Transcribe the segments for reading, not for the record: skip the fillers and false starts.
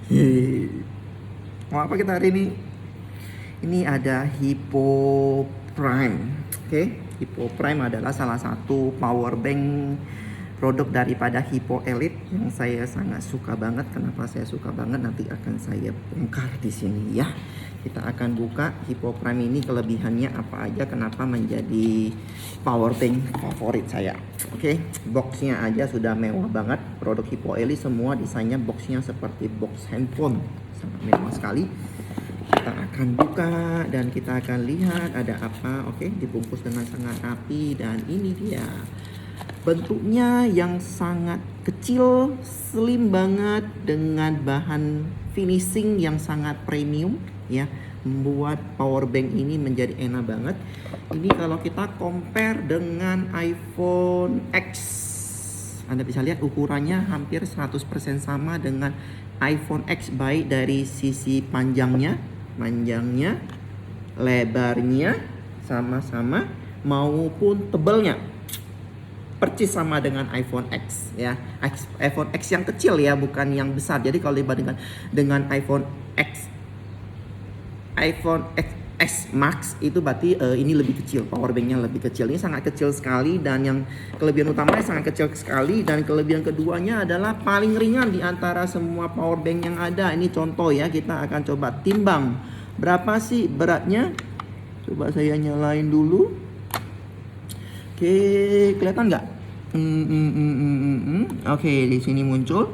Yeay. Mau apa kita hari ini? Ini ada Hippo Prime. Oke, Hippo Prime adalah salah satu power bank produk daripada Hippo Elite yang saya sangat suka banget. Kenapa saya suka banget? Nanti akan saya bongkar di sini ya. Kita akan buka Hippo Prime ini, kelebihannya apa aja, kenapa menjadi power bank favorit saya. Oke, boxnya aja sudah mewah banget. Produk Hippo Elite semua desainnya boxnya seperti box handphone, sangat mewah sekali. Kita akan buka dan kita akan lihat ada apa. Oke, dibungkus dengan sangat rapi dan ini dia. Bentuknya yang sangat kecil, slim banget dengan bahan finishing yang sangat premium ya, membuat power bank ini menjadi enak banget. Ini kalau kita compare dengan iPhone X, Anda bisa lihat ukurannya hampir 100% sama dengan iPhone X, baik dari sisi panjangnya, lebarnya sama-sama maupun tebalnya. Percis sama dengan iPhone X ya. iPhone X yang kecil ya, bukan yang besar. Jadi kalau dibandingkan dengan iPhone X Max itu berarti ini lebih kecil, power banknya lebih kecil. Ini sangat kecil sekali, dan yang kelebihan utamanya sangat kecil sekali, dan kelebihan keduanya adalah paling ringan di antara semua power bank yang ada. Ini contoh ya, kita akan coba timbang berapa sih beratnya. Coba saya nyalain dulu. Oke, kelihatan nggak? Oke, di sini muncul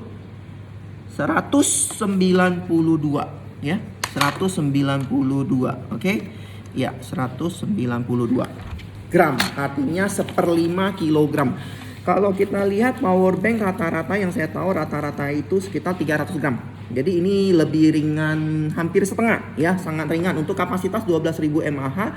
192 ya, 192. Oke, ya 192 gram, artinya 1/5 kilogram. Kalau kita lihat power bank rata-rata yang saya tahu rata-rata itu sekitar 300 gram. Jadi ini lebih ringan, hampir setengah ya, sangat ringan. Untuk kapasitas 12.000 mAh.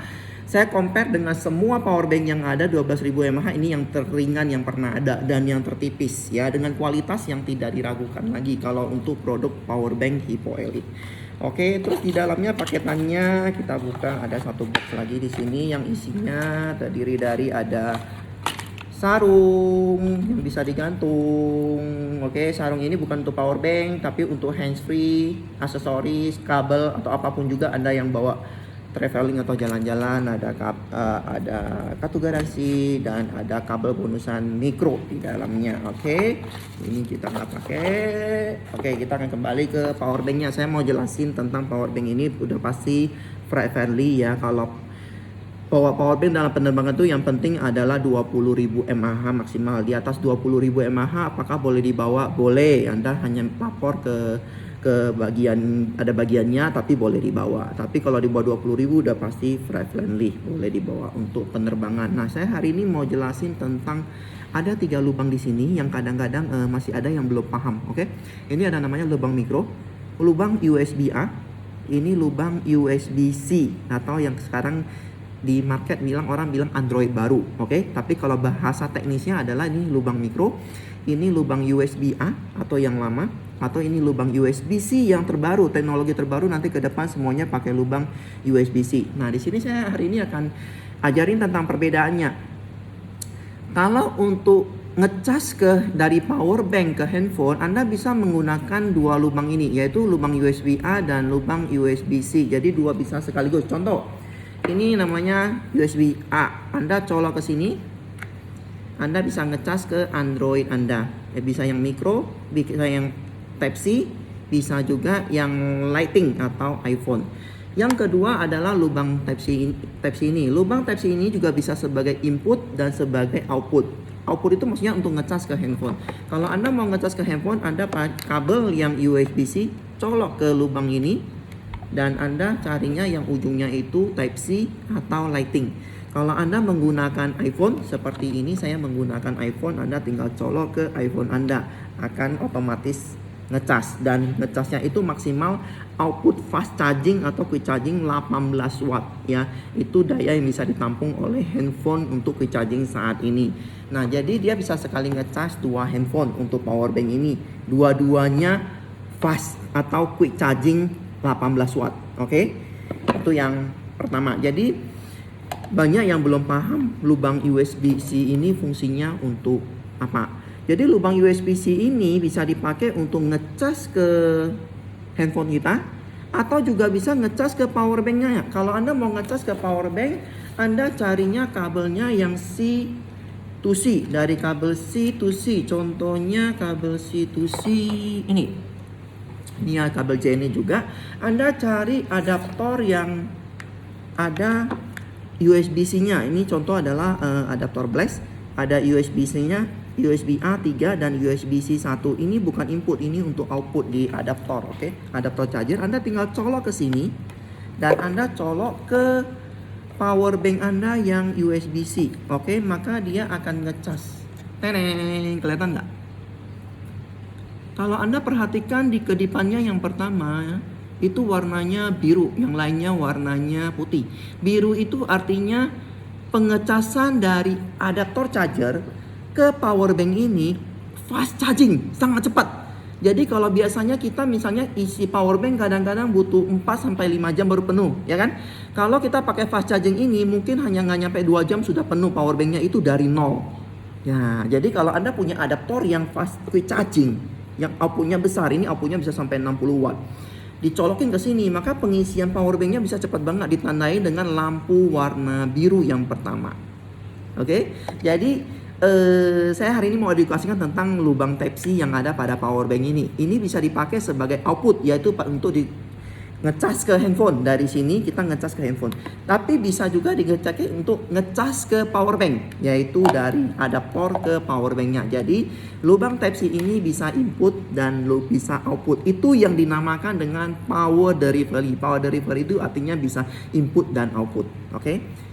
Saya compare dengan semua power bank yang ada, 12.000 mAh ini yang teringan yang pernah ada dan yang tertipis ya, dengan kualitas yang tidak diragukan lagi kalau untuk produk power bank Hippo Elite. Oke, terus di dalamnya paketannya kita buka, ada satu box lagi di sini yang isinya terdiri dari ada sarung yang bisa digantung. Oke, sarung ini bukan untuk power bank tapi untuk handsfree, aksesoris, kabel atau apapun juga Anda yang bawa traveling atau jalan-jalan. Ada kartu garansi dan ada kabel bonusan mikro di dalamnya. Oke, ini kita nggak pakai. Oke, kita akan kembali ke power banknya. Saya mau jelasin tentang power bank ini, udah pasti friendly ya. Kalau power bank dalam penerbangan itu yang penting adalah 20.000 mAh maksimal. Di atas 20.000 mAh apakah boleh dibawa? Boleh. Anda hanya lapor ke bagian, ada bagiannya, tapi boleh dibawa. Tapi kalau di bawah 20.000 udah pasti friendly, boleh dibawa untuk penerbangan. Nah, saya hari ini mau jelasin tentang ada 3 lubang di sini yang kadang-kadang masih ada yang belum paham. Oke, ini ada namanya lubang mikro, lubang USB-A, ini lubang USB-C atau yang sekarang di market orang bilang Android baru. Oke, tapi kalau bahasa teknisnya adalah ini lubang mikro, ini lubang USB-A atau yang lama, atau ini lubang USB-C yang terbaru, teknologi terbaru. Nanti ke depan semuanya pakai lubang USB-C. Nah, di sini saya hari ini akan ajarin tentang perbedaannya. Kalau untuk ngecas dari power bank ke handphone, Anda bisa menggunakan 2 lubang ini, yaitu lubang USB-A dan lubang USB-C. Jadi 2 bisa sekaligus. Contoh, ini namanya USB-A. Anda colok ke sini, Anda bisa ngecas ke Android Anda. Bisa yang micro, bisa yang Type-C, bisa juga yang Lightning atau iPhone. Yang kedua adalah lubang Type-C ini. Lubang Type-C ini juga bisa sebagai input dan sebagai output. Output itu maksudnya untuk ngecas ke handphone. Kalau Anda mau ngecas ke handphone, Anda pakai kabel yang USB-C, colok ke lubang ini, dan Anda carinya yang ujungnya itu Type-C atau Lightning. Kalau Anda menggunakan iPhone seperti ini, saya menggunakan iPhone, Anda tinggal colok ke iPhone Anda, akan otomatis ngecas, dan ngecasnya itu maksimal output fast charging atau quick charging 18 watt ya. Itu daya yang bisa ditampung oleh handphone untuk quick charging saat ini. Nah, jadi dia bisa sekali ngecas 2 handphone untuk power bank ini. Dua-duanya fast atau quick charging 18 watt. Oke? Itu yang pertama. Jadi banyak yang belum paham lubang USB-C ini fungsinya untuk apa. Jadi lubang USB-C ini bisa dipakai untuk ngecas ke handphone kita, atau juga bisa ngecas ke power banknya. Kalau Anda mau ngecas ke power bank, Anda carinya kabelnya yang C to C, dari kabel C to C. Contohnya kabel C to C ini ya, kabel J ini juga. Anda cari adaptor yang ada USB-C-nya. Ini contoh adalah adaptor Blaze, ada USB-C-nya, USB A 3 dan USB-C 1. Ini bukan input, ini untuk output di adaptor, oke? Adaptor charger. Anda tinggal colok ke sini dan Anda colok ke power bank Anda yang USB-C, oke? Maka dia akan ngecas. Teneng, kelihatan nggak? Kalau Anda perhatikan di kedipannya yang pertama itu warnanya biru, yang lainnya warnanya putih. Biru itu artinya pengecasan dari adaptor charger ke power bank ini fast charging, sangat cepat. Jadi kalau biasanya kita misalnya isi power bank kadang-kadang butuh 4-5 jam baru penuh, ya kan? Kalau kita pakai fast charging ini mungkin hanya nggak nyampe 2 jam sudah penuh power banknya, itu dari nol. Ya, jadi kalau Anda punya adaptor yang fast quick charging, yang outputnya besar, ini outputnya bisa sampai 60 watt. Dicolokin ke sini, maka pengisian power banknya bisa cepat banget, ditandai dengan lampu warna biru yang pertama. Oke, jadi saya hari ini mau edukasikan tentang lubang Type C yang ada pada power bank ini. Ini bisa dipakai sebagai output, yaitu untuk ngecas ke handphone. Dari sini kita ngecas ke handphone. Tapi bisa juga dipakai untuk ngecas ke power bank, yaitu dari adaptor ke power banknya. Jadi lubang Type C ini bisa input dan bisa output. Itu yang dinamakan dengan power delivery. Power delivery itu artinya bisa input dan output. Oke?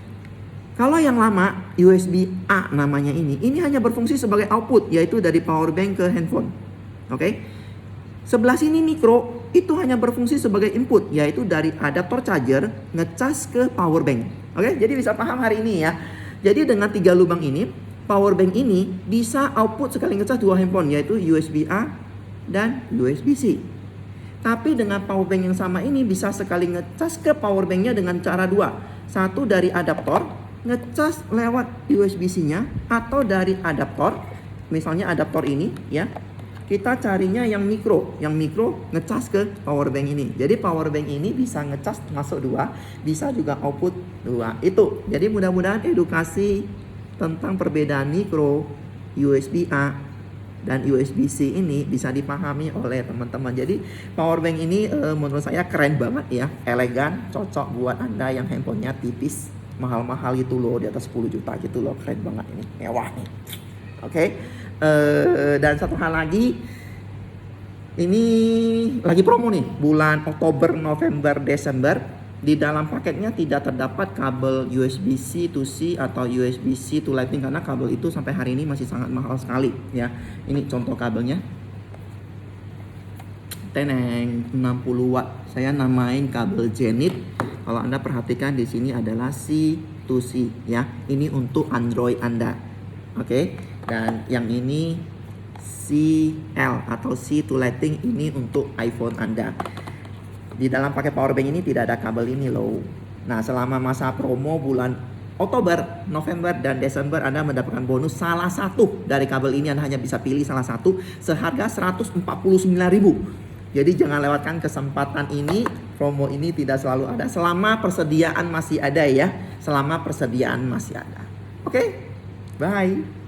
Kalau yang lama, USB A namanya ini hanya berfungsi sebagai output, yaitu dari power bank ke handphone. Oke? Sebelah sini micro, itu hanya berfungsi sebagai input, yaitu dari adaptor charger ngecas ke power bank. Oke? Jadi bisa paham hari ini ya. Jadi dengan 3 lubang ini, power bank ini bisa output sekali ngecas 2 handphone, yaitu USB A dan USB C. Tapi dengan power bank yang sama ini bisa sekali ngecas ke power banknya dengan cara 2. Satu dari adaptor, ngecas lewat USB-C-nya, atau dari adaptor, misalnya adaptor ini ya, kita carinya yang mikro ngecas ke power bank ini. Jadi power bank ini bisa ngecas masuk 2, bisa juga output 2. Itu. Jadi mudah-mudahan edukasi tentang perbedaan mikro, USB A dan USB-C ini bisa dipahami oleh teman-teman. Jadi power bank ini menurut saya keren banget ya, elegan, cocok buat Anda yang handphonenya tipis, mahal-mahal gitu loh, di atas 10 juta gitu loh, keren banget ini, mewah nih. Oke. Dan satu hal lagi, ini lagi promo nih, bulan Oktober, November, Desember. Di dalam paketnya tidak terdapat kabel USB-C to C atau USB-C to Lightning, karena kabel itu sampai hari ini masih sangat mahal sekali ya. Ini contoh kabelnya, teneng 60 watt. Saya namain kabel Zenith. Kalau Anda perhatikan di sini adalah C to C ya. Ini untuk Android Anda. Oke. Dan yang ini CL atau C to Lightning, ini untuk iPhone Anda. Di dalam pakai power bank ini tidak ada kabel ini loh. Nah, selama masa promo bulan Oktober, November, dan Desember Anda mendapatkan bonus salah satu dari kabel ini. Anda hanya bisa pilih salah satu seharga 149.000. Jadi jangan lewatkan kesempatan ini. Promo ini tidak selalu ada, selama persediaan masih ada ya. Selama persediaan masih ada. Oke, bye.